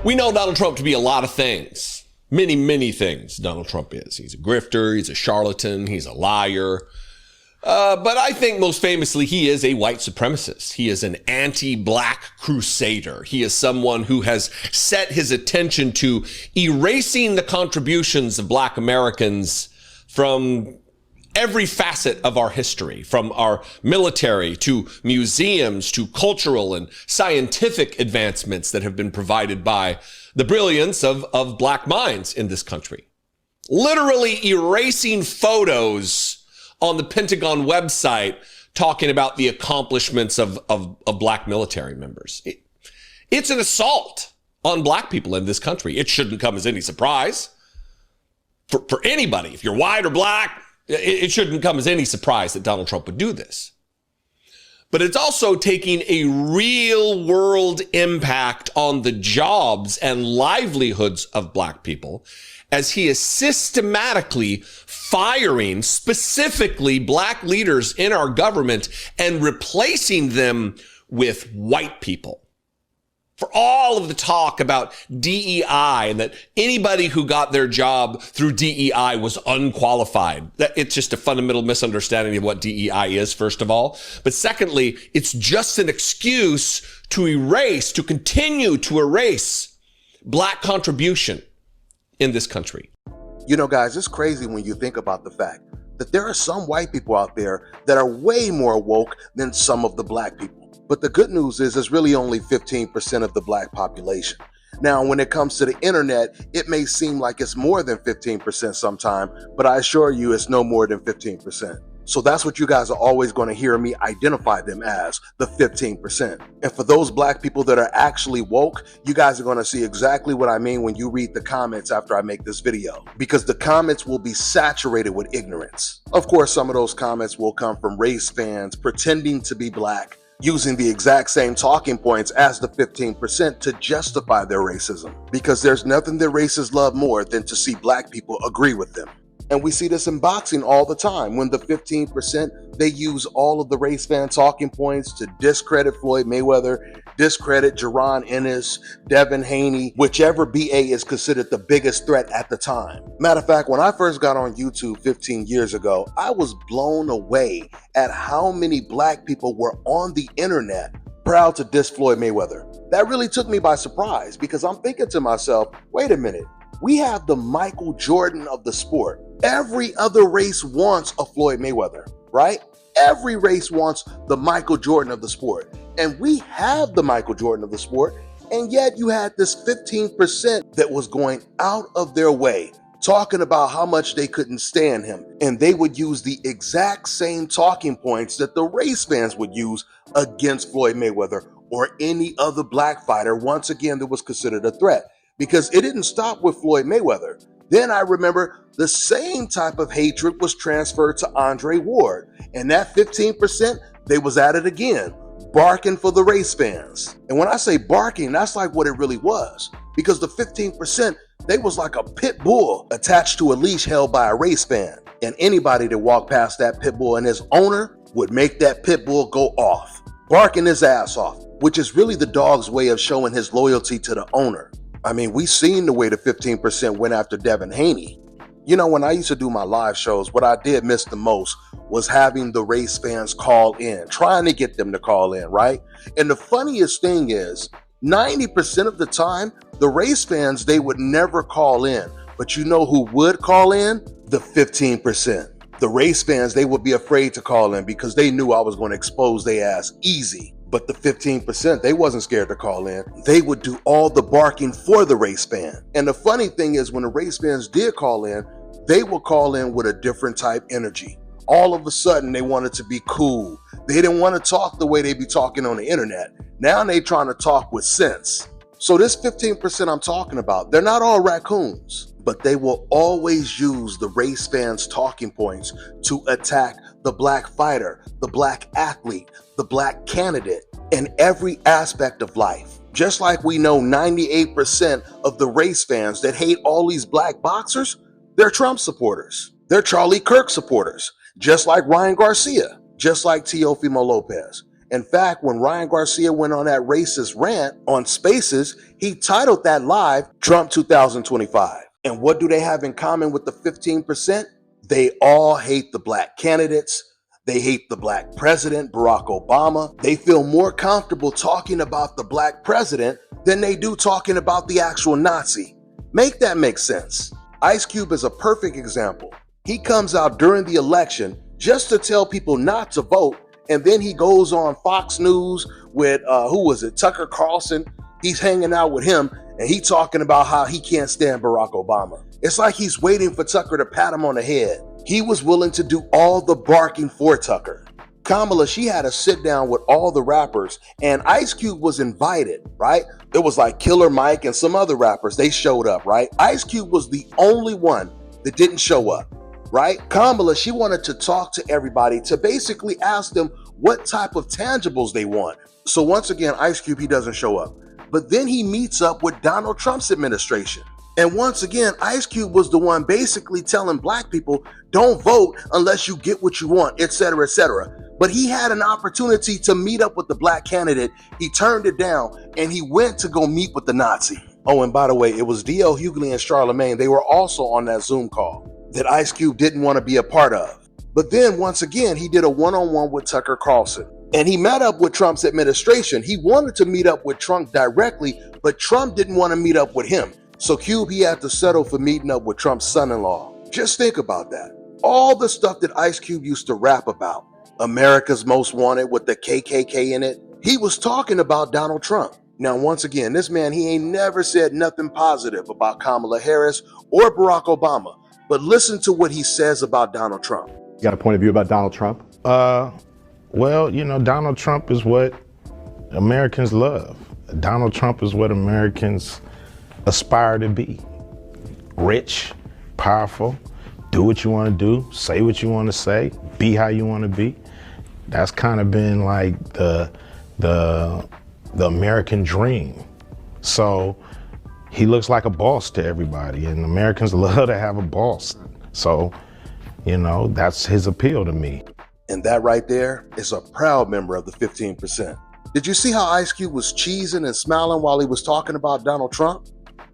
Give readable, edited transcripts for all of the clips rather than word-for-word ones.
We know Donald Trump to be a lot of things. Many, many things Donald Trump is. He's a grifter. He's a charlatan. He's a liar. But I think most famously, he is a white supremacist. He is an anti-black crusader. He is someone who has set his attention to erasing the contributions of black Americans from every facet of our history, from our military to museums to cultural and scientific advancements that have been provided by the brilliance of black minds in this country. Literally erasing photos on the Pentagon website talking about the accomplishments of black military members. It's an assault on black people in this country. It shouldn't come as any surprise for anybody. If you're white or black, it shouldn't come as any surprise that Donald Trump would do this. But it's also taking a real world impact on the jobs and livelihoods of black people as he is systematically firing specifically black leaders in our government and replacing them with white people. For all of the talk about DEI and that anybody who got their job through DEI was unqualified. It's just a fundamental misunderstanding of what DEI is, first of all. But secondly, it's just an excuse to continue to erase black contribution in this country. You know, guys, it's crazy when you think about the fact that there are some white people out there that are way more woke than some of the black people. But the good news is it's really only 15% of the black population. Now, when it comes to the internet, it may seem like it's more than 15% sometime, but I assure you it's no more than 15%. So that's what you guys are always going to hear me identify them as, the 15%. And for those black people that are actually woke, you guys are going to see exactly what I mean when you read the comments after I make this video, because the comments will be saturated with ignorance. Of course, some of those comments will come from race fans pretending to be black, using the exact same talking points as the 15% to justify their racism, because there's nothing that racists love more than to see black people agree with them. And we see this in boxing all the time. When the 15%, they use all of the race fan talking points to discredit Floyd Mayweather, discredit Jaron Ennis, Devin Haney, whichever BA is considered the biggest threat at the time. Matter of fact, when I first got on YouTube 15 years ago, I was blown away at how many black people were on the internet proud to diss Floyd Mayweather. That really took me by surprise, because I'm thinking to myself, wait a minute, we have the Michael Jordan of the sport. Every other race wants a Floyd Mayweather, right? Every race wants the Michael Jordan of the sport. And we have the Michael Jordan of the sport. And yet you had this 15% that was going out of their way, talking about how much they couldn't stand him. And they would use the exact same talking points that the race fans would use against Floyd Mayweather or any other black fighter, once again, that was considered a threat. Because it didn't stop with Floyd Mayweather. Then I remember the same type of hatred was transferred to Andre Ward. And that 15%, they was at it again, barking for the race fans. And when I say barking, that's like what it really was. Because the 15%, they was like a pit bull attached to a leash held by a race fan. And anybody that walked past that pit bull and his owner would make that pit bull go off, barking his ass off, which is really the dog's way of showing his loyalty to the owner. I mean, we seen the way the 15% went after Devin Haney. You know, when I used to do my live shows, what I did miss the most was having the race fans call in, trying to get them to call in, right? And the funniest thing is, 90% of the time, the race fans, they would never call in. But you know who would call in? The 15%. The race fans, they would be afraid to call in because they knew I was going to expose their ass easy. But the 15%, they wasn't scared to call in. They would do all the barking for the race fan. And the funny thing is, when the race fans did call in, they would call in with a different type energy. All of a sudden, they wanted to be cool. They didn't want to talk the way they be talking on the internet. Now they trying to talk with sense. So this 15% I'm talking about, they're not all raccoons, but they will always use the race fans' talking points to attack the black fighter, the black athlete, the black candidate, in every aspect of life. Just like we know 98% of the race fans that hate all these black boxers, they're Trump supporters. They're Charlie Kirk supporters, just like Ryan Garcia, just like Teofimo Lopez. In fact, when Ryan Garcia went on that racist rant on Spaces, he titled that live Trump 2025. And what do they have in common with the 15%? They all hate the black candidates. They hate the black president, Barack Obama. They feel more comfortable talking about the black president than they do talking about the actual Nazi. Make that make sense. Ice Cube is a perfect example. He comes out during the election just to tell people not to vote, and then he goes on Fox News with, Tucker Carlson. He's hanging out with him, and he talking about how he can't stand Barack Obama. It's like he's waiting for Tucker to pat him on the head. He was willing to do all the barking for Tucker. Kamala, she had a sit down with all the rappers, and Ice Cube was invited, right? It was like Killer Mike and some other rappers. They showed up, right? Ice Cube was the only one that didn't show up, right? Kamala, she wanted to talk to everybody to basically ask them what type of tangibles they want. So once again, Ice Cube, he doesn't show up. But then he meets up with Donald Trump's administration. And once again, Ice Cube was the one basically telling black people, don't vote unless you get what you want, etc., etc. But he had an opportunity to meet up with the black candidate. He turned it down, and he went to go meet with the Nazi. Oh, and by the way, it was D.L. Hughley and Charlemagne. They were also on that Zoom call that Ice Cube didn't want to be a part of. But then once again, he did a one-on-one with Tucker Carlson. And he met up with Trump's administration. He wanted to meet up with Trump directly, but Trump didn't want to meet up with him. So Cube, he had to settle for meeting up with Trump's son-in-law. Just think about that. All the stuff that Ice Cube used to rap about, America's Most Wanted with the KKK in it, he was talking about Donald Trump. Now, once again, this man, he ain't never said nothing positive about Kamala Harris or Barack Obama. But listen to what he says about Donald Trump. You got a point of view about Donald Trump? Well, Donald Trump is what Americans love. Donald Trump is what Americans aspire to be. Rich, powerful, do what you want to do, say what you want to say, be how you want to be. That's kind of been like the American dream. So he looks like a boss to everybody, and Americans love to have a boss. So, that's his appeal to me. And that right there is a proud member of the 15%. Did you see how Ice Cube was cheesing and smiling while he was talking about Donald Trump?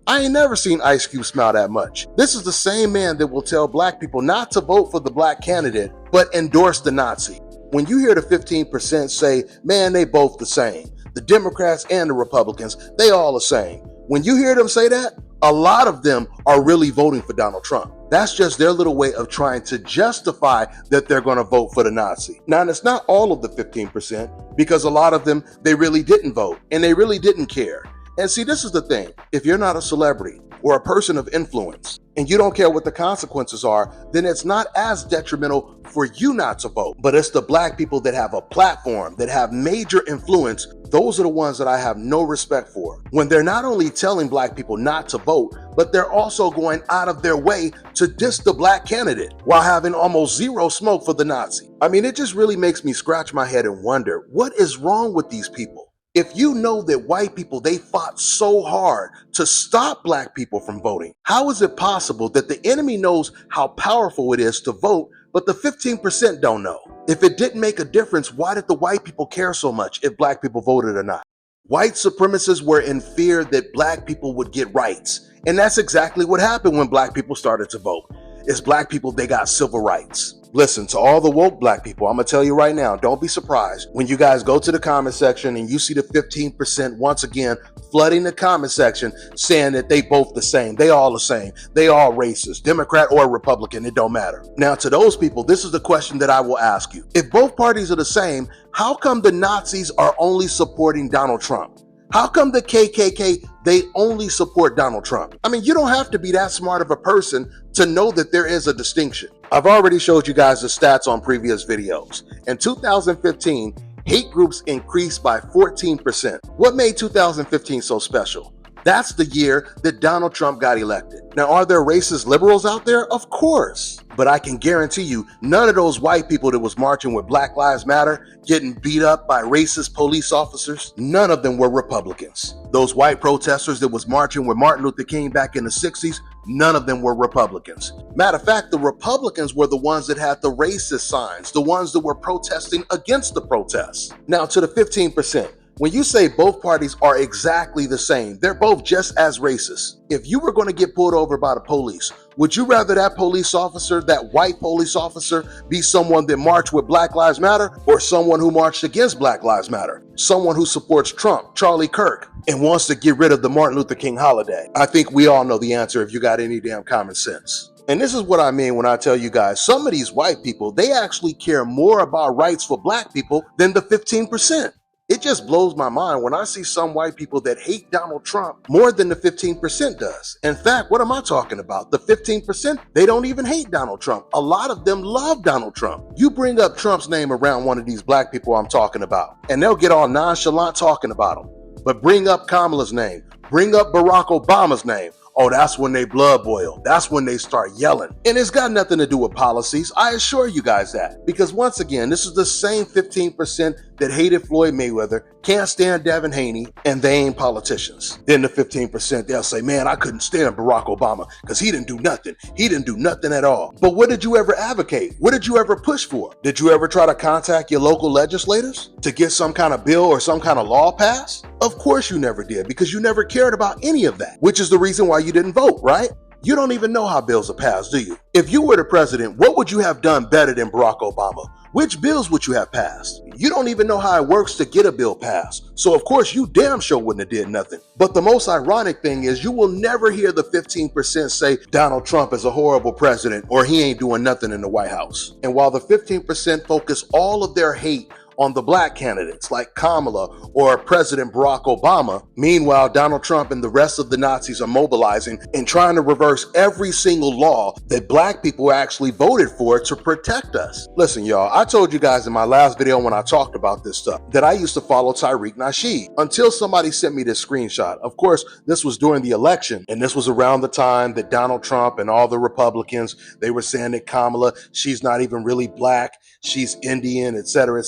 I ain't never seen Ice Cube smile that much. This is the same man that will tell black people not to vote for the black candidate, but endorse the Nazi. When you hear the 15% say, man, they both the same. The Democrats and the Republicans, they all the same. When you hear them say that, a lot of them are really voting for Donald Trump. That's just their little way of trying to justify that they're going to vote for the Nazi. Now, it's not all of the 15%, because a lot of them, they really didn't vote and they really didn't care. And see, this is the thing. If you're not a celebrity or a person of influence and you don't care what the consequences are, then it's not as detrimental for you not to vote. But it's the black people that have a platform, that have major influence. Those are the ones that I have no respect for. When they're not only telling black people not to vote, but they're also going out of their way to diss the black candidate while having almost zero smoke for the Nazi. I mean, it just really makes me scratch my head and wonder, what is wrong with these people? If you know that white people, they fought so hard to stop black people from voting, how is it possible that the enemy knows how powerful it is to vote, but the 15% don't know? If it didn't make a difference, why did the white people care so much if black people voted or not? White supremacists were in fear that black people would get rights. And that's exactly what happened when black people started to vote. It's black people, they got civil rights. Listen, to all the woke black people, I'm gonna tell you right now, don't be surprised when you guys go to the comment section and you see the 15% once again flooding the comment section saying that they both the same, they all the same, they all racist, Democrat or Republican, it don't matter. Now, to those people, this is the question that I will ask you. If both parties are the same, how come the Nazis are only supporting Donald Trump? How come the KKK, they only support Donald Trump? I mean, you don't have to be that smart of a person to know that there is a distinction. I've already showed you guys the stats on previous videos. In 2015, hate groups increased by 14%. What made 2015 so special? That's the year that Donald Trump got elected. Now, are there racist liberals out there? Of course. But I can guarantee you, none of those white people that was marching with Black Lives Matter, getting beat up by racist police officers, none of them were Republicans. Those white protesters that was marching with Martin Luther King back in the 60s, none of them were Republicans. Matter of fact, the Republicans were the ones that had the racist signs, the ones that were protesting against the protests. Now, to the 15%. When you say both parties are exactly the same, they're both just as racist. If you were going to get pulled over by the police, would you rather that police officer, that white police officer, be someone that marched with Black Lives Matter or someone who marched against Black Lives Matter? Someone who supports Trump, Charlie Kirk, and wants to get rid of the Martin Luther King holiday? I think we all know the answer if you got any damn common sense. And this is what I mean when I tell you guys, some of these white people, they actually care more about rights for black people than the 15%. It just blows my mind when I see some white people that hate Donald Trump more than the 15% does. In fact, what am I talking about? The 15%, they don't even hate Donald Trump. A lot of them love Donald Trump. You bring up Trump's name around one of these black people I'm talking about, and they'll get all nonchalant talking about him. But bring up Kamala's name, bring up Barack Obama's name. Oh, that's when they blood boil. That's when they start yelling. And it's got nothing to do with policies. I assure you guys that. Because once again, this is the same 15% that hated Floyd Mayweather, can't stand Devin Haney, and they ain't politicians. Then the 15%, they'll say, man, I couldn't stand Barack Obama because he didn't do nothing. He didn't do nothing at all. But what did you ever advocate? What did you ever push for? Did you ever try to contact your local legislators to get some kind of bill or some kind of law passed? Of course you never did, because you never cared about any of that, which is the reason why you didn't vote, right? You don't even know how bills are passed, do you? If you were the president, what would you have done better than Barack Obama? Which bills would you have passed? You don't even know how it works to get a bill passed. So of course you damn sure wouldn't have did nothing. But the most ironic thing is you will never hear the 15% say Donald Trump is a horrible president or he ain't doing nothing in the White House. And while the 15% focus all of their hate on the black candidates like Kamala or President Barack Obama, meanwhile, Donald Trump and the rest of the Nazis are mobilizing and trying to reverse every single law that black people actually voted for to protect us. Listen, y'all, I told you guys in my last video when I talked about this stuff that I used to follow Tyreek Nasheed until somebody sent me this screenshot. Of course, this was during the election, and this was around the time that Donald Trump and all the Republicans, they were saying that Kamala, she's not even really black, she's Indian, etc.,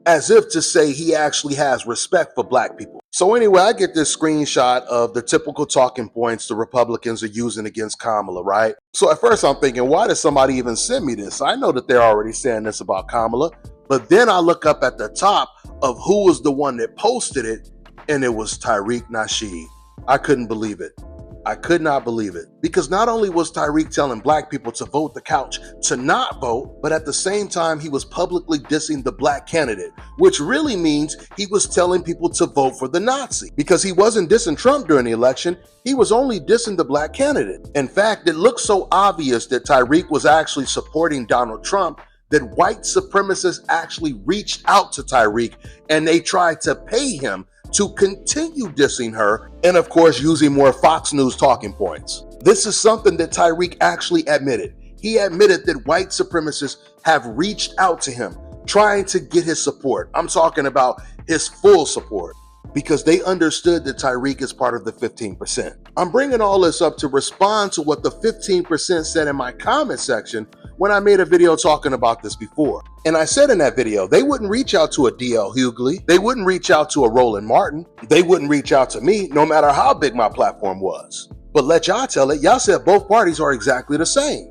as if to say he actually has respect for black people. So anyway, I get this screenshot of the typical talking points the Republicans are using against Kamala, right? So at first I'm thinking, why did somebody even send me this? I know that they're already saying this about Kamala, but then I look up at the top of who was the one that posted it, and it was Tyreek Nasheed. I couldn't believe it. I could not believe it, because not only was Tyreek telling black people to vote the couch to not vote, but at the same time he was publicly dissing the black candidate, which really means he was telling people to vote for the Nazi, because he wasn't dissing Trump during the election, he was only dissing the black candidate. In fact, it looked so obvious that Tyreek was actually supporting Donald Trump that white supremacists actually reached out to Tyreek and they tried to pay him to continue dissing her, and of course using more Fox News talking points. This is something that Tyreek actually admitted. He admitted that white supremacists have reached out to him, trying to get his support. I'm talking about his full support, because they understood that Tyreek is part of the 15%. I'm bringing all this up to respond to what the 15% said in my comment section when I made a video talking about this before. And I said in that video, they wouldn't reach out to a D.L. Hughley, they wouldn't reach out to a Roland Martin, they wouldn't reach out to me, no matter how big my platform was. But let y'all tell it, y'all said both parties are exactly the same.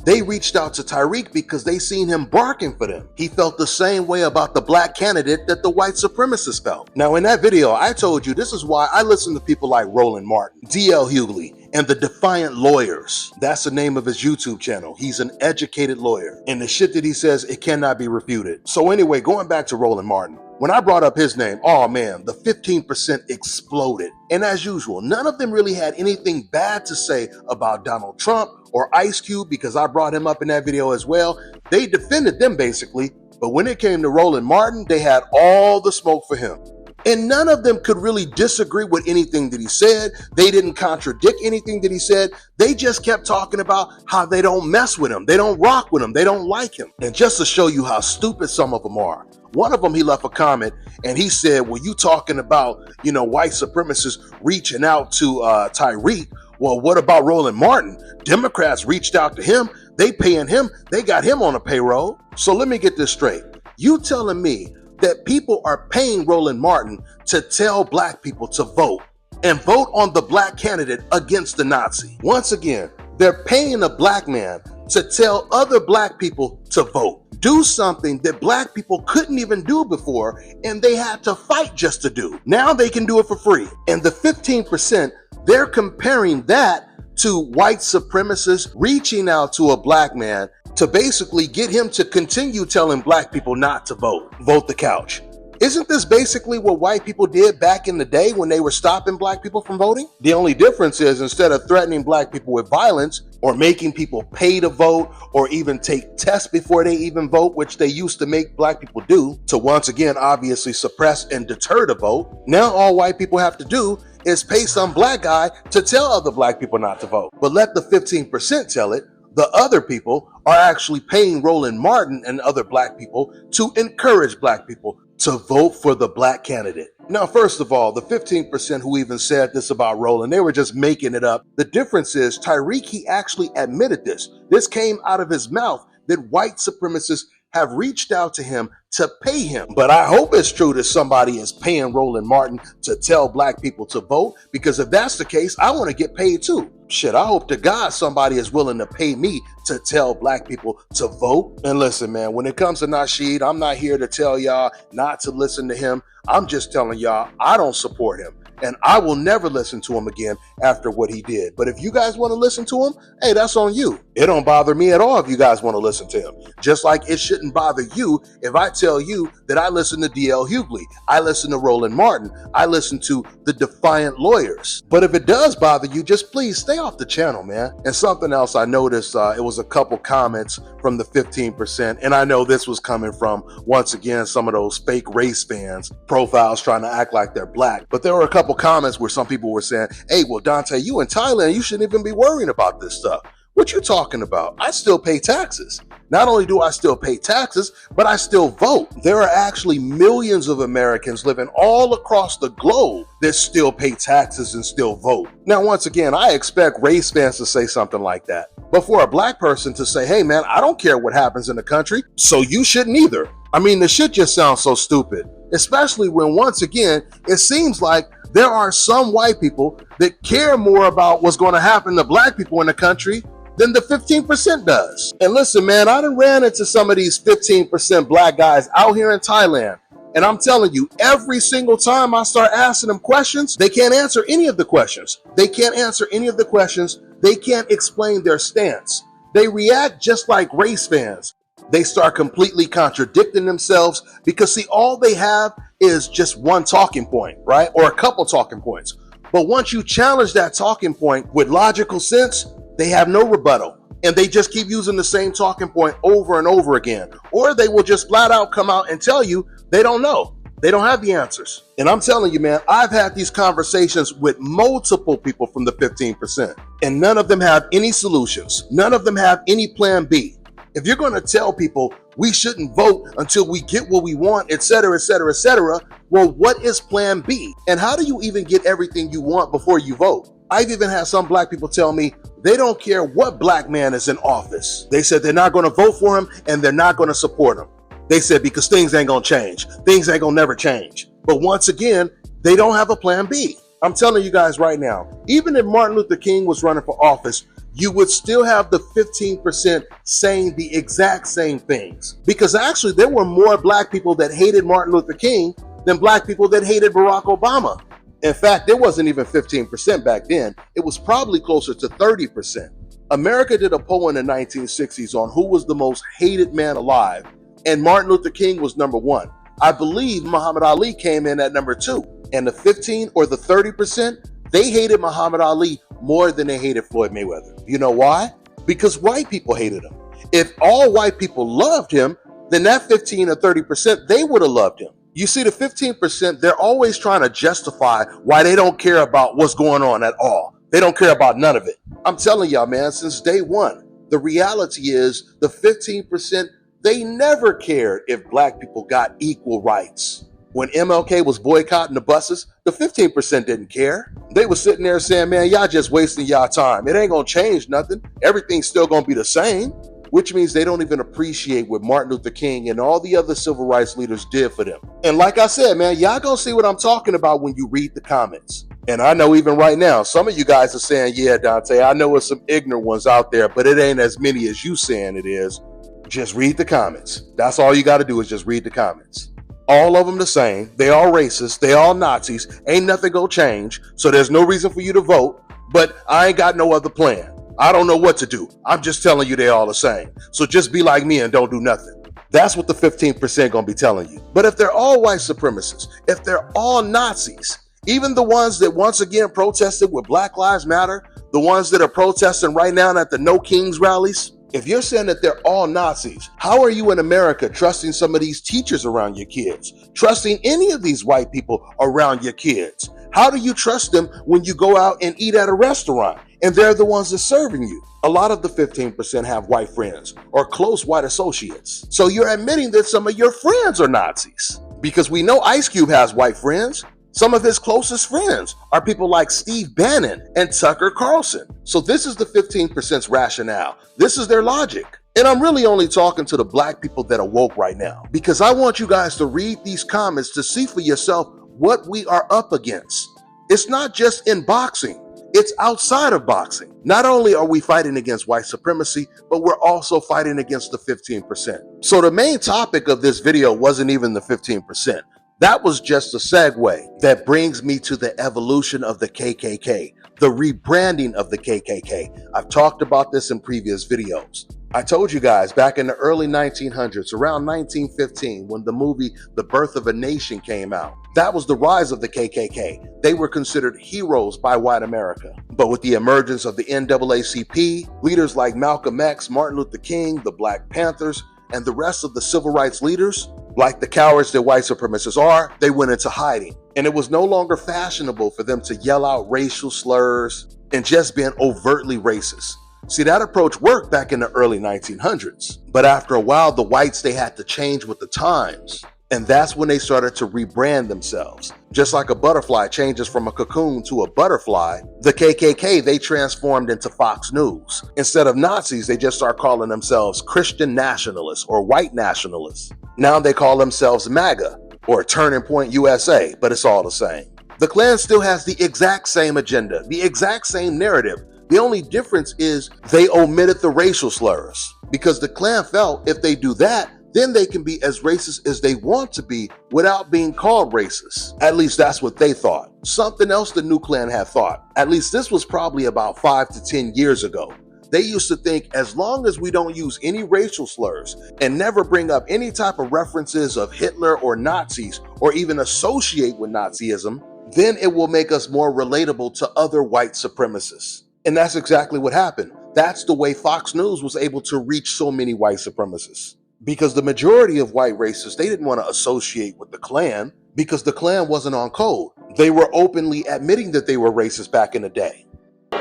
They reached out to Tyreek because they seen him barking for them. He felt the same way about the black candidate that the white supremacists felt. Now in that video, I told you this is why I listen to people like Roland Martin, D.L. Hughley, and the Defiant Lawyers. That's the name of his YouTube channel. He's an educated lawyer. And the shit that he says, it cannot be refuted. So anyway, going back to Roland Martin, when I brought up his name, oh man, the 15% exploded. And as usual, none of them really had anything bad to say about Donald Trump or Ice Cube, because I brought him up in that video as well. They defended them basically, but when it came to Roland Martin, they had all the smoke for him. And none of them could really disagree with anything that he said. They didn't contradict anything that he said. They just kept talking about how they don't mess with him. They don't rock with him. They don't like him. And just to show you how stupid some of them are, One of them, he left a comment and he said, well, you talking about, white supremacists reaching out to Tyreek. Well, what about Roland Martin? Democrats reached out to him. They paying him. They got him on a payroll. So let me get this straight. You telling me that people are paying Roland Martin to tell black people to vote and vote on the black candidate against the Nazi? Once again, they're paying a black man to tell other black people to vote. Do something that black people couldn't even do before, and they had to fight just to do. Now they can do it for free. And the 15%, they're comparing that to white supremacists reaching out to a black man to basically get him to continue telling black people not to vote. Vote the couch. Isn't this basically what white people did back in the day when they were stopping black people from voting? The only difference is instead of threatening black people with violence or making people pay to vote or even take tests before they even vote, which they used to make black people do to once again obviously suppress and deter the vote, now all white people have to do is pay some black guy to tell other black people not to vote. But let the 15% tell it. The other people are actually paying Roland Martin and other black people to encourage black people to vote for the black candidate. Now, first of all, the 15% who even said this about Roland, they were just making it up. The difference is Tyreek, he actually admitted this. This came out of his mouth that white supremacists have reached out to him to pay him. But I hope it's true that somebody is paying Roland Martin to tell black people to vote, because if that's the case, I want to get paid too. Shit, I hope to God somebody is willing to pay me to tell black people to vote. And listen, man, when it comes to Nasheed, I'm not here to tell y'all not to listen to him. I'm just telling y'all I don't support him. And I will never listen to him again after what he did. But if you guys want to listen to him, hey, that's on you. It don't bother me at all if you guys want to listen to him. Just like it shouldn't bother you if I tell you that I listen to D.L. Hughley, I listen to Roland Martin, I listen to the Defiant Lawyers. But if it does bother you, just please stay off the channel, man. And something else I noticed, it was a couple comments from the 15%. And I know this was coming from, once again, some of those fake race fans, profiles trying to act like they're black. But there were a couple comments where some people were saying, hey, well, Dante, you in Thailand, you shouldn't even be worrying about this stuff. What you talking about? I still pay taxes. Not only do I still pay taxes, but I still vote. There are actually millions of Americans living all across the globe that still pay taxes and still vote. Now, once again, I expect race fans to say something like that. But for a black person to say, hey, man, I don't care what happens in the country, so you shouldn't either. I mean, the shit just sounds so stupid, especially when, once again, it seems like there are some white people that care more about what's going to happen to black people in the country than the 15% does. And listen, man, I done ran into some of these 15% black guys out here in Thailand. And I'm telling you, every single time I start asking them questions, they can't answer any of the questions. They can't answer any of the questions. They can't explain their stance. They react just like race fans. They start completely contradicting themselves because, see, all they have is just one talking point, right? Or a couple talking points. But once you challenge that talking point with logical sense, they have no rebuttal. And they just keep using the same talking point over and over again. Or they will just flat out come out and tell you they don't know. They don't have the answers. And I'm telling you, man, I've had these conversations with multiple people from the 15%, and none of them have any solutions. None of them have any plan B. If you're going to tell people we shouldn't vote until we get what we want, etc., etc., etc., well, what is plan B? And how do you even get everything you want before you vote? I've even had some black people tell me they don't care what black man is in office. They said they're not going to vote for him and they're not going to support him. They said because things ain't going to change. Things ain't going to never change. But once again, they don't have a plan B. I'm telling you guys right now, even if Martin Luther King was running for office, you would still have the 15% saying the exact same things. Because actually there were more black people that hated Martin Luther King than black people that hated Barack Obama. In fact, it wasn't even 15% back then. It was probably closer to 30%. America did a poll in the 1960s on who was the most hated man alive, and Martin Luther King was number one. I believe Muhammad Ali came in at number two. And the 15 or the 30%, they hated Muhammad Ali more than they hated Floyd Mayweather. You know why? Because white people hated him. If all white people loved him, then that 15 or 30%, they would have loved him. You see, the 15%, they're always trying to justify why they don't care about what's going on at all. They don't care about none of it. I'm telling y'all, man, since day one, the reality is the 15%, They never cared if black people got equal rights. When MLK was boycotting the buses, the 15% didn't care. They were sitting there saying, man, y'all just wasting y'all time. It ain't gonna change nothing. Everything's still gonna be the same. Which means they don't even appreciate what Martin Luther King and all the other civil rights leaders did for them. And like I said, man, y'all gonna see what I'm talking about when you read the comments. And I know even right now, some of you guys are saying, yeah, Dante, I know there's some ignorant ones out there, but it ain't as many as you saying it is. Just read the comments. That's all you gotta do is just read the comments. All of them the same. They all racist. They all Nazis. Ain't nothing gonna change. So there's no reason for you to vote, but I ain't got no other plan. I don't know what to do. I'm just telling you they all the same. So just be like me and don't do nothing. That's what the 15% gonna be telling you. But if they're all white supremacists, if they're all Nazis, even the ones that once again protested with Black Lives Matter, the ones that are protesting right now at the No Kings rallies, if you're saying that they're all Nazis, how are you in America trusting some of these teachers around your kids? Trusting any of these white people around your kids? How do you trust them when you go out and eat at a restaurant and they're the ones that's serving you? A lot of the 15% have white friends or close white associates. So you're admitting that some of your friends are Nazis. Because we know Ice Cube has white friends. Some of his closest friends are people like Steve Bannon and Tucker Carlson. So this is the 15%'s rationale. This is their logic. And I'm really only talking to the black people that are woke right now, because I want you guys to read these comments to see for yourself what we are up against. It's not just in boxing. It's outside of boxing. Not only are we fighting against white supremacy, but we're also fighting against the 15%. So the main topic of this video wasn't even the 15%. That was just a segue that brings me to the evolution of the KKK, the rebranding of the KKK. I've talked about this in previous videos. I told you guys back in the early 1900s, around 1915, when the movie The Birth of a Nation came out, that was the rise of the KKK. They were considered heroes by white America. But with the emergence of the NAACP, leaders like Malcolm X, Martin Luther King, the Black Panthers, and the rest of the civil rights leaders, like the cowards that white supremacists are, they went into hiding. And it was no longer fashionable for them to yell out racial slurs and just being overtly racist. See, that approach worked back in the early 1900s. But after a while, the whites, they had to change with the times. And that's when they started to rebrand themselves. Just like a butterfly changes from a cocoon to a butterfly, the KKK, they transformed into Fox News. Instead of Nazis, they just start calling themselves Christian nationalists or white nationalists. Now they call themselves MAGA or Turning Point USA, but it's all the same. The Klan still has the exact same agenda, the exact same narrative. The only difference is they omitted the racial slurs, because the Klan felt if they do that, then they can be as racist as they want to be without being called racist. At least that's what they thought. Something else the new Klan had thought, at least this was probably about 5 to 10 years ago. They used to think as long as we don't use any racial slurs and never bring up any type of references of Hitler or Nazis or even associate with Nazism, then it will make us more relatable to other white supremacists. And that's exactly what happened. That's the way Fox News was able to reach so many white supremacists. Because the majority of white racists, they didn't want to associate with the Klan because the Klan wasn't on code. They were openly admitting that they were racist back in the day.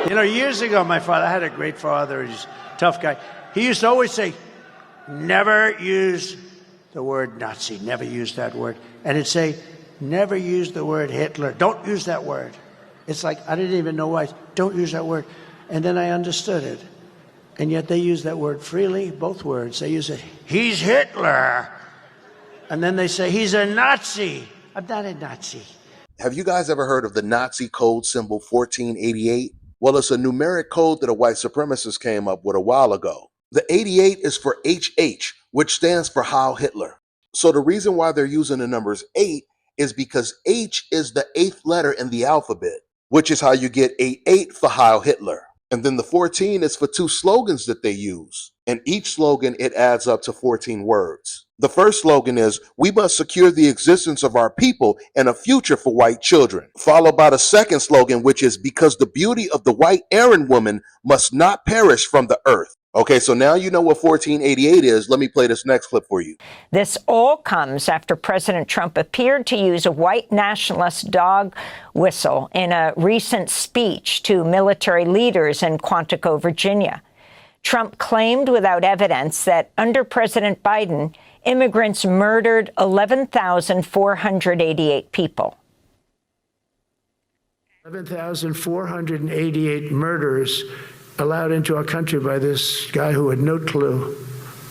You know, years ago, my father, I had a great father, he's a tough guy. He used to always say, never use the word Nazi, never use that word. And he'd say, never use the word Hitler, don't use that word. It's like, I didn't even know why, don't use that word. And then I understood it. And yet they use that word freely, both words. They use it, he's Hitler. And then they say, he's a Nazi. I'm not a Nazi. Have you guys ever heard of the Nazi code symbol 1488? Well, it's a numeric code that a white supremacist came up with a while ago. The 88 is for HH, which stands for Heil Hitler. So the reason why they're using the numbers 8 is because H is the 8th letter in the alphabet, which is how you get 88 for Heil Hitler. And then the 14 is for 2 slogans that they use. And each slogan, it adds up to 14 words. The first slogan is, we must secure the existence of our people and a future for white children. Followed by the second slogan, which is, because the beauty of the white Aryan woman must not perish from the earth. Okay, so now you know what 1488 is. Let me play this next clip for you. This all comes after President Trump appeared to use a white nationalist dog whistle in a recent speech to military leaders in Quantico, Virginia. Trump claimed without evidence that under President Biden, immigrants murdered 11,488 people. 11,488 murders allowed into our country by this guy who had no clue.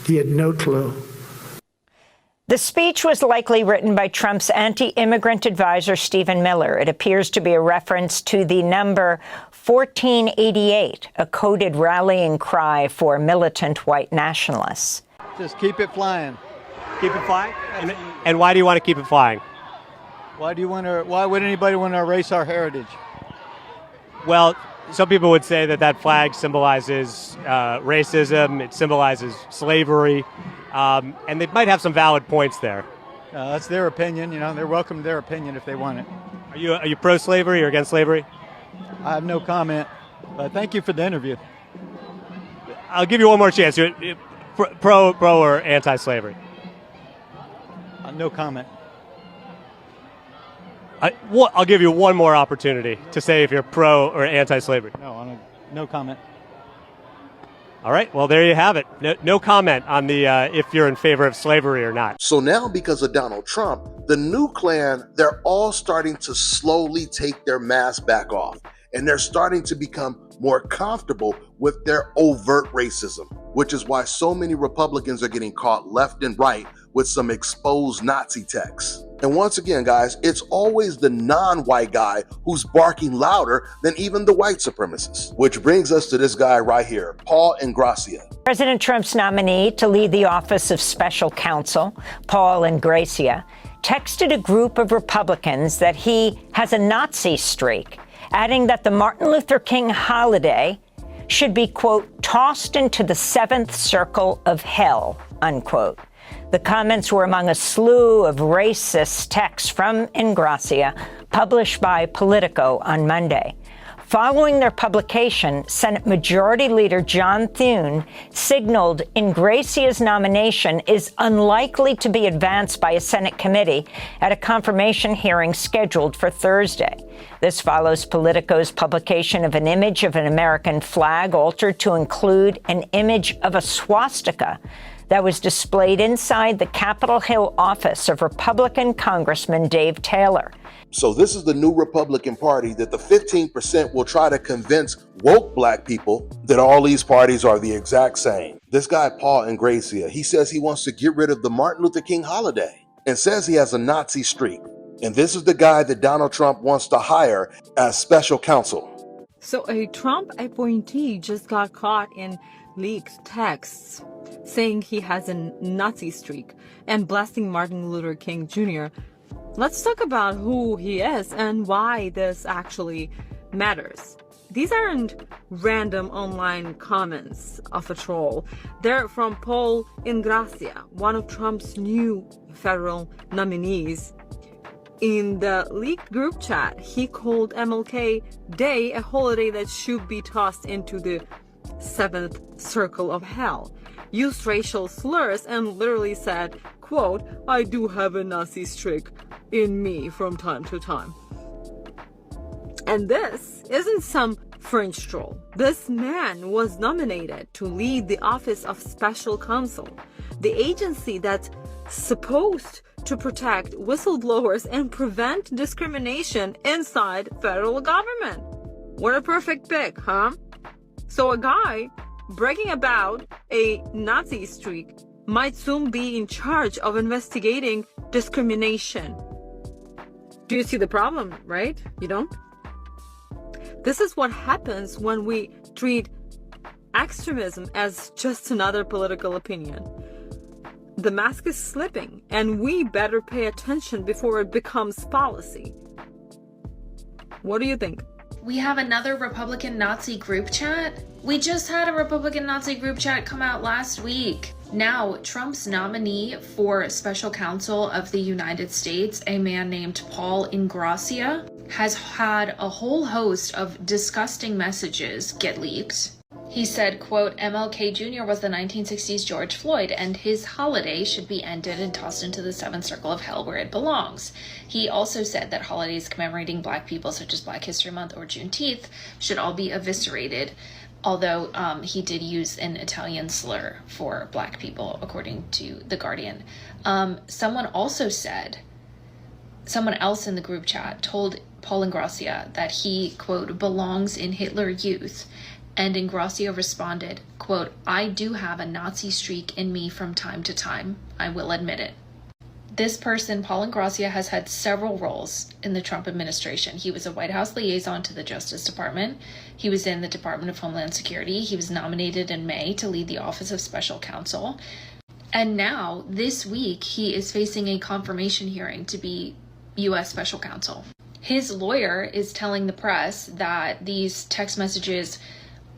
He had no clue. The speech was likely written by Trump's anti-immigrant advisor, Stephen Miller. It appears to be a reference to the number 1488, a coded rallying cry for militant white nationalists. Just keep it flying. Keep it flying? And why do you want to keep it flying? Why would anybody want to erase our heritage? Well, some people would say that flag symbolizes racism, it symbolizes slavery, and they might have some valid points there. That's their opinion. They're welcome to their opinion if they want it. Are you pro-slavery or against slavery? I have no comment, but thank you for the interview. I'll give you one more chance. Pro or anti-slavery? No comment. I'll give you one more opportunity to say if you're pro or anti-slavery. No comment. All right. Well, there you have it. No comment on the if you're in favor of slavery or not. So now, because of Donald Trump, the new Klan, they're all starting to slowly take their mask back off. And they're starting to become more comfortable with their overt racism, which is why so many Republicans are getting caught left and right with some exposed Nazi texts. And once again, guys, it's always the non-white guy who's barking louder than even the white supremacists. Which brings us to this guy right here, Paul Ingrassia. President Trump's nominee to lead the office of special counsel, Paul Ingrassia, texted a group of Republicans that he has a Nazi streak, adding that the Martin Luther King holiday should be, quote, tossed into the seventh circle of hell, unquote. The comments were among a slew of racist texts from Ingrassia published by Politico on Monday. Following their publication, Senate Majority Leader John Thune signaled Ingrassia's nomination is unlikely to be advanced by a Senate committee at a confirmation hearing scheduled for Thursday. This follows Politico's publication of an image of an American flag altered to include an image of a swastika that was displayed inside the Capitol Hill office of Republican Congressman Dave Taylor. So this is the new Republican Party that the 15% will try to convince woke black people that all these parties are the exact same. This guy, Paul Ingrassia, he says he wants to get rid of the Martin Luther King holiday and says he has a Nazi streak. And this is the guy that Donald Trump wants to hire as special counsel. So a Trump appointee just got caught in leaked texts saying he has a Nazi streak and blasting Martin Luther King Jr. Let's talk about who he is and why this actually matters. These aren't random online comments of a troll. They're from Paul Ingrassia, one of Trump's new federal nominees. In the leaked group chat, he called MLK Day a holiday that should be tossed into the seventh circle of hell, used racial slurs, and literally said, quote, I do have a Nazi streak in me from time to time. And this isn't some fringe troll. This man was nominated to lead the Office of Special Counsel, the agency that's supposed to protect whistleblowers and prevent discrimination inside federal government. What a perfect pick, huh? So a guy bragging about a Nazi streak might soon be in charge of investigating discrimination. Do you see the problem, right? You don't? This is what happens when we treat extremism as just another political opinion. The mask is slipping, and we better pay attention before it becomes policy. What do you think? We have another Republican Nazi group chat? We just had a Republican Nazi group chat come out last week. Now, Trump's nominee for special counsel of the United States, a man named Paul Ingrassia, has had a whole host of disgusting messages get leaked. He said, quote, MLK Jr. was the 1960s George Floyd, and his holiday should be ended and tossed into the seventh circle of hell where it belongs. He also said that holidays commemorating Black people, such as Black History Month or Juneteenth, should all be eviscerated. although he did use an Italian slur for black people, according to The Guardian. Someone else in the group chat told Paul Ingrassia that he, quote, belongs in Hitler Youth. And Ingrassia responded, quote, I do have a Nazi streak in me from time to time. I will admit it. This person, Paul Ingrassia, has had several roles in the Trump administration. He was a White House liaison to the Justice Department. He was in the Department of Homeland Security. He was nominated in May to lead the Office of Special Counsel. And now, this week, he is facing a confirmation hearing to be U.S. Special Counsel. His lawyer is telling the press that these text messages,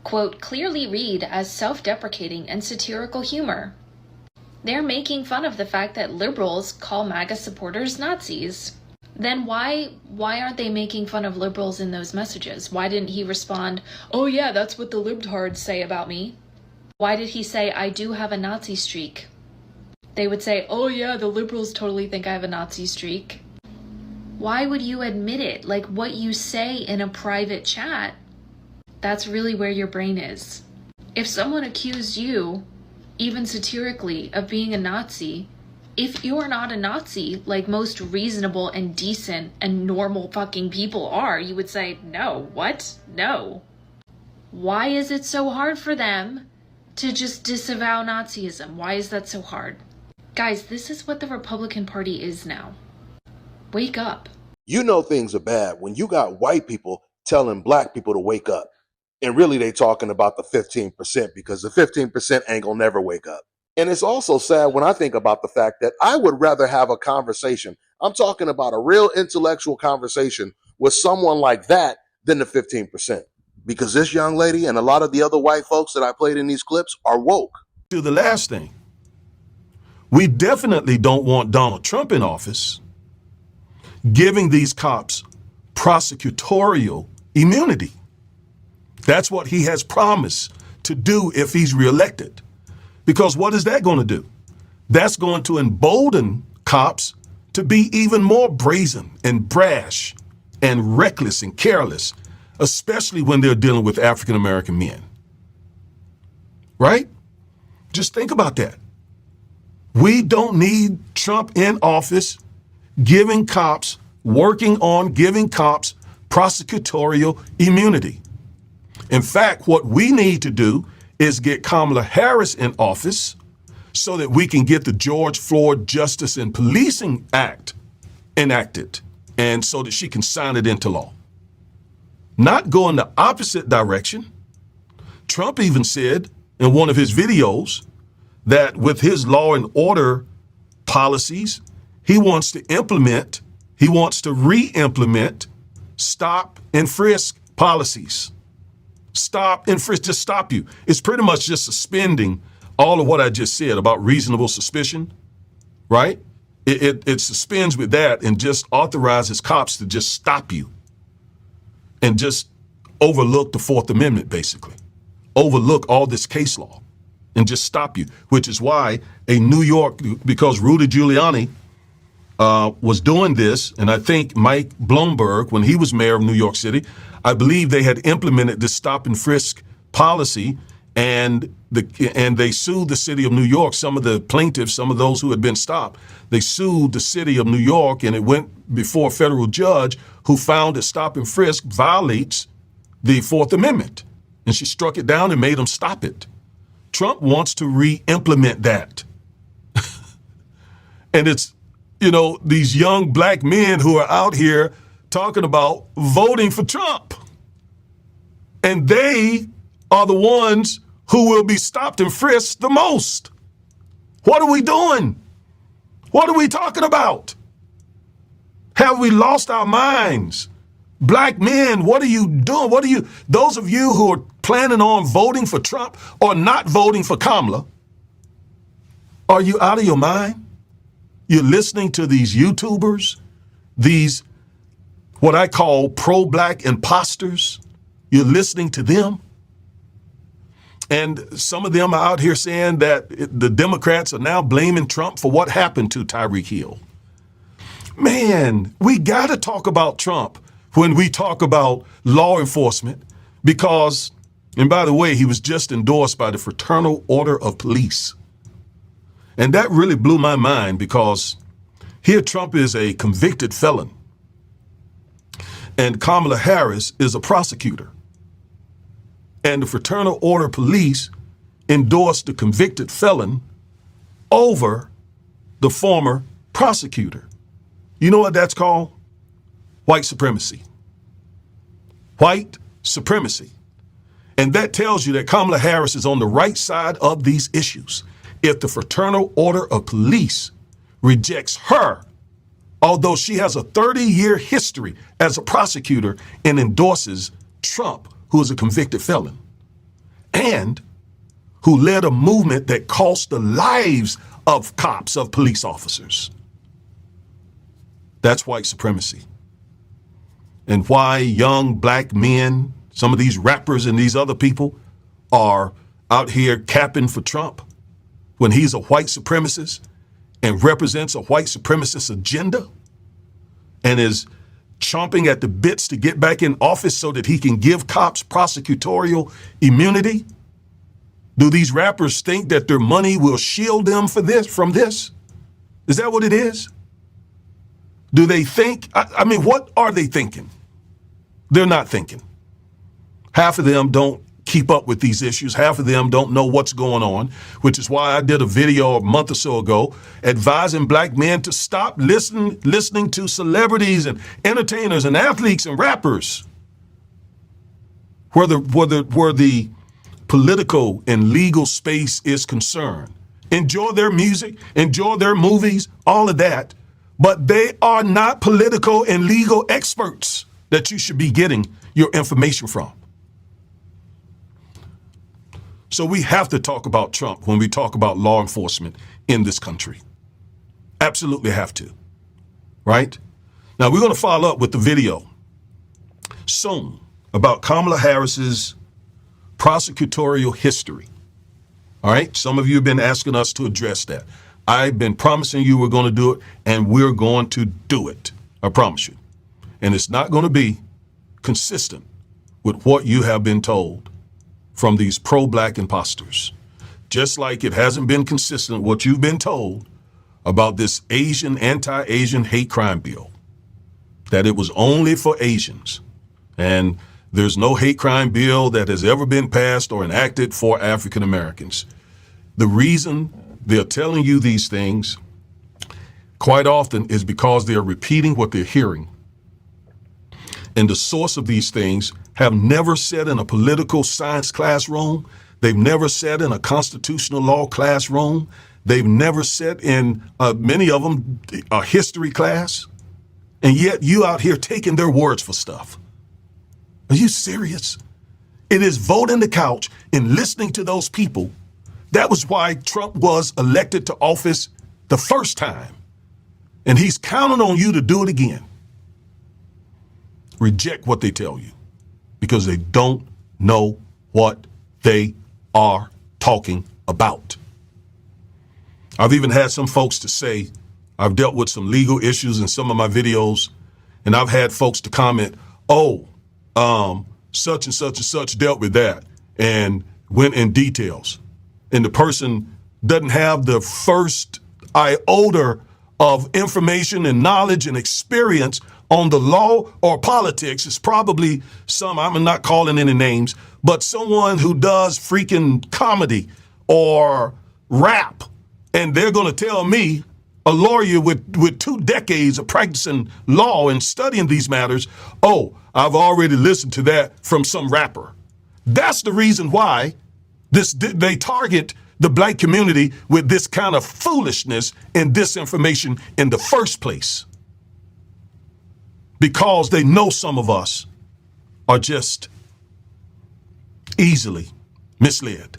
quote, clearly read as self-deprecating and satirical humor. They're making fun of the fact that liberals call MAGA supporters Nazis. Then why aren't they making fun of liberals in those messages? Why didn't he respond, oh yeah, that's what the libtards say about me? Why did he say, I do have a Nazi streak? They would say, oh yeah, the liberals totally think I have a Nazi streak. Why would you admit it? Like what you say in a private chat, that's really where your brain is. If someone accused you, even satirically, of being a Nazi, if you're not a Nazi, like most reasonable and decent and normal fucking people are, you would say, no, what? No. Why is it so hard for them to just disavow Nazism? Why is that so hard? Guys, this is what the Republican Party is now. Wake up. You know things are bad when you got white people telling black people to wake up. And really, they talking about the 15% because the 15% ain't gonna never wake up. And it's also sad when I think about the fact that I would rather have a conversation. I'm talking about a real intellectual conversation with someone like that than the 15%. Because this young lady and a lot of the other white folks that I played in these clips are woke. To the last thing, we definitely don't want Donald Trump in office giving these cops prosecutorial immunity. That's what he has promised to do if he's reelected. Because what is that going to do? That's going to embolden cops to be even more brazen and brash and reckless and careless, especially when they're dealing with African-American men. Right? Just think about that. We don't need Trump in office working on giving cops prosecutorial immunity. In fact, what we need to do is get Kamala Harris in office so that we can get the George Floyd Justice and Policing Act enacted and so that she can sign it into law. Not go in the opposite direction. Trump even said in one of his videos that with his law and order policies, he wants to re-implement stop and frisk policies. Stop and frisk, just stop you. It's pretty much just suspending all of what I just said about reasonable suspicion, right? It suspends with that and just authorizes cops to just stop you and just overlook the Fourth Amendment, basically. Overlook all this case law and just stop you, which is why because Rudy Giuliani was doing this, and I think Mike Bloomberg, when he was mayor of New York City, I believe they had implemented this stop and frisk policy, and they sued the city of New York. Some of the plaintiffs, some of those who had been stopped, they sued the city of New York, and it went before a federal judge who found that stop and frisk violates the Fourth Amendment. And she struck it down and made them stop it. Trump wants to re-implement that. And it's, these young black men who are out here talking about voting for Trump. And they are the ones who will be stopped and frisked the most. What are we doing? What are we talking about? Have we lost our minds? Black men, what are you doing? Those of you who are planning on voting for Trump or not voting for Kamala, are you out of your mind? You're listening to these YouTubers, these what I call pro-black imposters. You're listening to them. And some of them are out here saying that the Democrats are now blaming Trump for what happened to Tyreek Hill. Man, we got to talk about Trump when we talk about law enforcement, because And by the way, he was just endorsed by the Fraternal Order of Police. And that really blew my mind because here Trump is a convicted felon and Kamala Harris is a prosecutor. And the Fraternal Order of Police endorsed the convicted felon over the former prosecutor. You know what that's called? White supremacy. White supremacy. And that tells you that Kamala Harris is on the right side of these issues. If the Fraternal Order of Police rejects her, although she has a 30-year history as a prosecutor, and endorses Trump, who is a convicted felon, and who led a movement that cost the lives of cops, of police officers. That's white supremacy. And why young black men, some of these rappers and these other people, are out here capping for Trump when he's a white supremacist and represents a white supremacist agenda and is chomping at the bits to get back in office so that he can give cops prosecutorial immunity? Do these rappers think that their money will shield them from this? Is that what it is? Do they think, I mean, what are they thinking? They're not thinking. Half of them don't keep up with these issues. Half of them don't know what's going on, which is why I did a video a month or so ago advising black men to stop listening to celebrities and entertainers and athletes and rappers. Where the political and legal space is concerned. Enjoy their music, enjoy their movies, all of that, but they are not political and legal experts that you should be getting your information from. So we have to talk about Trump when we talk about law enforcement in this country. Absolutely have to, right? Now we're going to follow up with the video soon about Kamala Harris's prosecutorial history. All right, some of you have been asking us to address that. I've been promising you we're going to do it, and we're going to do it. I promise you. And it's not going to be consistent with what you have been told from these pro-black imposters. Just like it hasn't been consistent what you've been told about this anti-Asian hate crime bill, that it was only for Asians. And there's no hate crime bill that has ever been passed or enacted for African Americans. The reason they're telling you these things quite often is because they're repeating what they're hearing. And the source of these things have never sat in a political science classroom. They've never sat in a constitutional law classroom. They've never sat in, many of them, a history class. And yet you out here taking their words for stuff. Are you serious? It is voting the couch and listening to those people. That was why Trump was elected to office the first time. And he's counting on you to do it again. Reject what they tell you because they don't know what they are talking about. I've even had some folks to say, I've dealt with some legal issues in some of my videos, and I've had folks to comment, such and such and such dealt with that and went in details. And the person doesn't have the first iota of information and knowledge and experience on the law or politics. It's probably I'm not calling any names, but someone who does freaking comedy or rap. And they're going to tell me, a lawyer with 2 decades of practicing law and studying these matters, I've already listened to that from some rapper. That's the reason why they target the black community with this kind of foolishness and disinformation in the first place. Because they know some of us are just easily misled.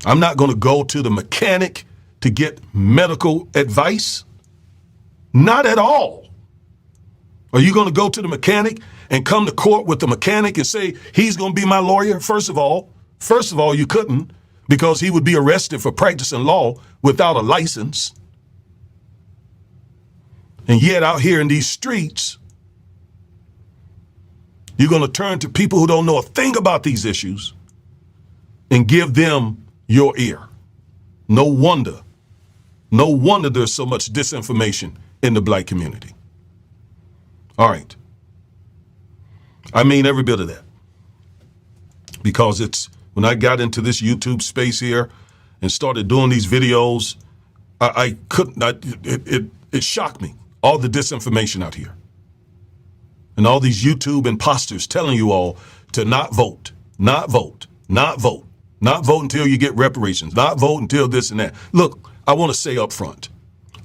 I'm not going to go to the mechanic to get medical advice. Not at all. Are you going to go to the mechanic and come to court with the mechanic and say he's going to be my lawyer? First of all, you couldn't, because he would be arrested for practicing law without a license. And yet out here in these streets, You're going to turn to people who don't know a thing about these issues and give them your ear. No wonder there's so much disinformation in the black community. All right. I mean every bit of that. Because when I got into this YouTube space here and started doing these videos, I couldn't, it shocked me, all the disinformation out here. And all these YouTube imposters telling you all to not vote, not vote, not vote, not vote until you get reparations, not vote until this and that. Look, I want to say up front,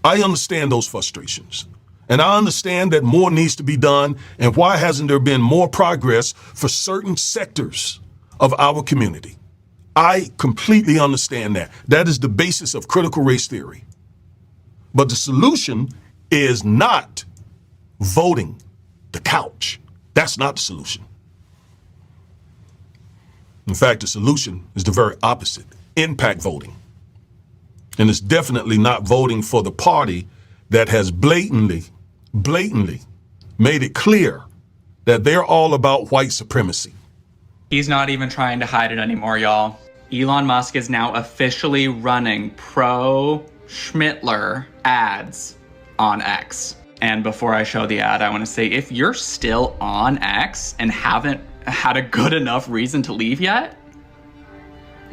I understand those frustrations. And I understand that more needs to be done. And why hasn't there been more progress for certain sectors of our community? I completely understand that. That is the basis of critical race theory. But the solution is not voting the couch. That's not the solution. In fact, the solution is the very opposite, impact voting. And it's definitely not voting for the party that has blatantly made it clear that they're all about white supremacy. He's not even trying to hide it anymore, y'all. Elon Musk is now officially running pro-Schmittler ads on X. And before I show the ad, I want to say, if you're still on X and haven't had a good enough reason to leave yet,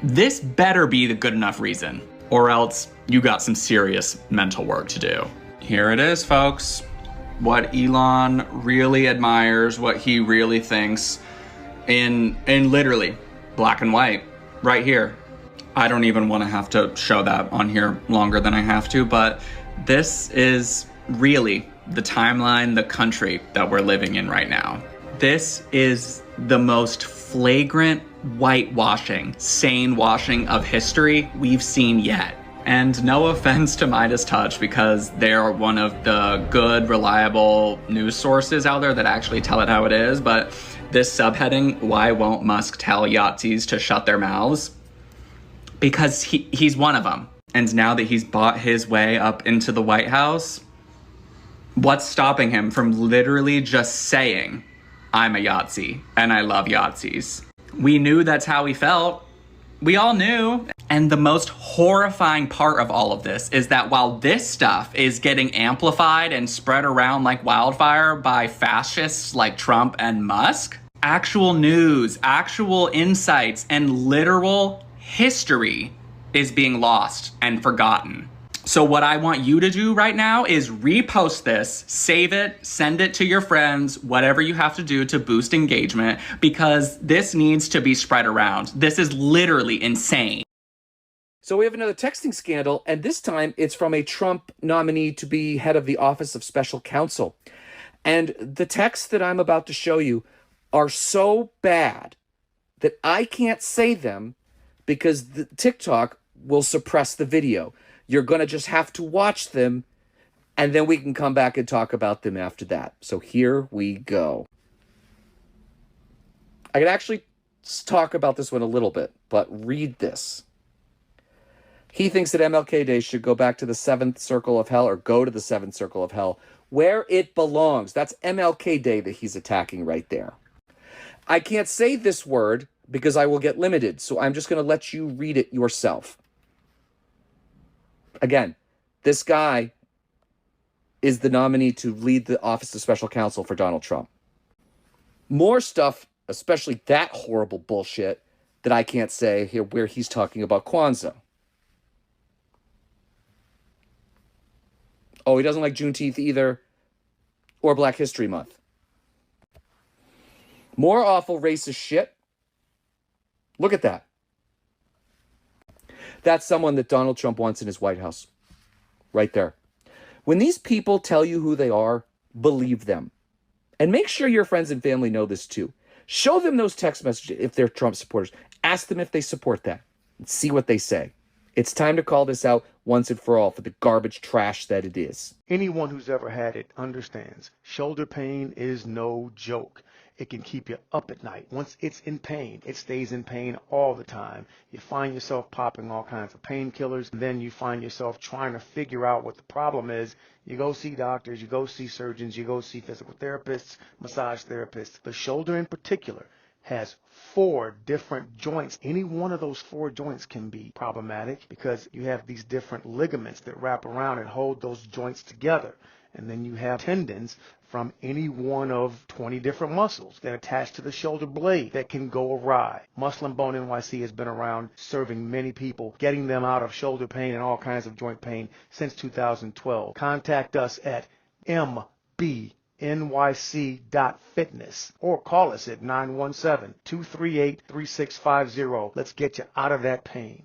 this better be the good enough reason, or else you got some serious mental work to do. Here it is, folks. What Elon really admires, what he really thinks in literally black and white right here. I don't even want to have to show that on here longer than I have to, but this is really the timeline, the country that we're living in right now. This is the most flagrant whitewashing, sane washing of history we've seen yet. And no offense to Midas Touch, because they are one of the good, reliable news sources out there that actually tell it how it is, but this subheading, why won't Musk tell Yahtzees to shut their mouths? Because he's one of them. And now that he's bought his way up into the White House, what's stopping him from literally just saying, I'm a Yahtzee and I love Yahtzees? We knew that's how he felt. We all knew. And the most horrifying part of all of this is that while this stuff is getting amplified and spread around like wildfire by fascists like Trump and Musk, actual news, actual insights, and literal history is being lost and forgotten. So what I want you to do right now is repost this, save it, send it to your friends, whatever you have to do to boost engagement, because this needs to be spread around. This is literally insane. So we have another texting scandal, and this time it's from a Trump nominee to be head of the Office of Special Counsel. And the texts that I'm about to show you are so bad that I can't say them because the TikTok will suppress the video. You're going to just have to watch them, and then we can come back and talk about them after that. So here we go. I could actually talk about this one a little bit, but read this. He thinks that MLK Day should go back to the 7th circle of hell, or go to the 7th circle of hell, where it belongs. That's MLK Day that he's attacking right there. I can't say this word because I will get limited, so I'm just going to let you read it yourself. Again, this guy is the nominee to lead the Office of Special Counsel for Donald Trump. More stuff, especially that horrible bullshit that I can't say here, where he's talking about Kwanzaa. Oh, he doesn't like Juneteenth either, or Black History Month. More awful racist shit. Look at that. That's someone that Donald Trump wants in his White House. Right there. When these people tell you who they are, believe them. And make sure your friends and family know this too. Show them those text messages if they're Trump supporters. Ask them if they support that. And see what they say. It's time to call this out once and for all for the garbage trash that it is. Anyone who's ever had it understands shoulder pain is no joke. it can keep you up at night. Once it's in pain, it stays in pain all the time. You find yourself popping all kinds of painkillers, and then you find yourself trying to figure out what the problem is. You go see doctors, you go see surgeons, you go see physical therapists, massage therapists. The shoulder in particular has 4 different joints. Any one of those 4 joints can be problematic because you have these different ligaments that wrap around and hold those joints together. And then you have tendons from any one of 20 different muscles that attach to the shoulder blade that can go awry. Muscle and Bone NYC has been around serving many people, getting them out of shoulder pain and all kinds of joint pain since 2012. Contact us at mbnyc.fitness or call us at 917-238-3650. Let's get you out of that pain.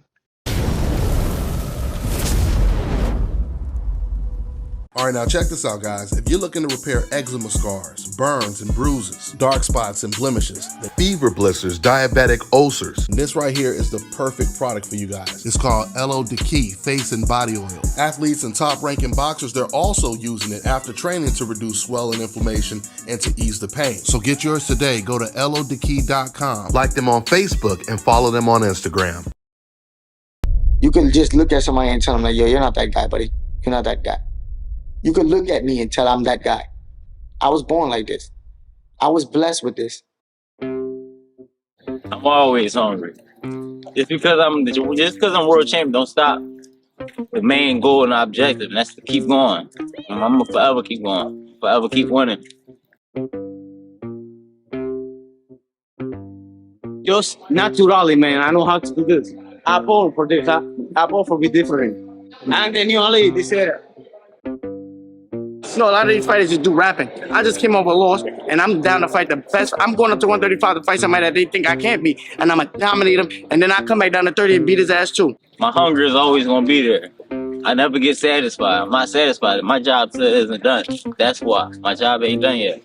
All right, now check this out, guys. If you're looking to repair eczema scars, burns and bruises, dark spots and blemishes, the fever blisters, diabetic ulcers, this right here is the perfect product for you guys. It's called Elo Diki Face and Body Oil. Athletes and top-ranking boxers, they're also using it after training to reduce swelling, inflammation, and to ease the pain. So get yours today. Go to elodiki.com, like them on Facebook, and follow them on Instagram. You can just look at somebody and tell them, like, yo, you're not that guy, buddy. You're not that guy. You can look at me and tell I'm that guy. I was born like this. I was blessed with this. I'm always hungry. Just because I'm world champion, don't stop. The main goal and objective, and that's to keep going. I'm gonna forever keep going, forever keep winning. Just naturally, man. I know how to do this. I born for this. I born for be different. And then you only they said. No, a lot of these fighters just do rapping. I just came over lost, and I'm down to fight the best. I'm going up to 135 to fight somebody that they think I can't beat, and I'm going to dominate him, and then I come back down to 30 and beat his ass too. My hunger is always gonna be there. I never get satisfied. I'm not satisfied. My job still isn't done. That's why. My job ain't done yet.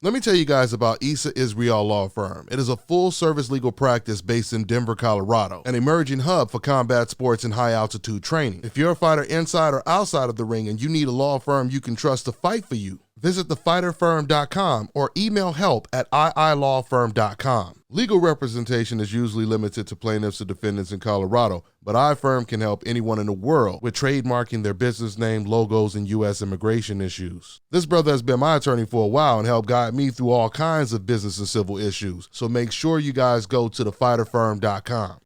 Let me tell you guys about Issa Israel Law Firm. It is a full-service legal practice based in Denver, Colorado, an emerging hub for combat sports and high-altitude training. If you're a fighter inside or outside of the ring and you need a law firm you can trust to fight for you, visit thefighterfirm.com or email help@iilawfirm.com. Legal representation is usually limited to plaintiffs or defendants in Colorado, but iFirm can help anyone in the world with trademarking their business name, logos, and U.S. immigration issues. This brother has been my attorney for a while and helped guide me through all kinds of business and civil issues, so make sure you guys go to thefighterfirm.com.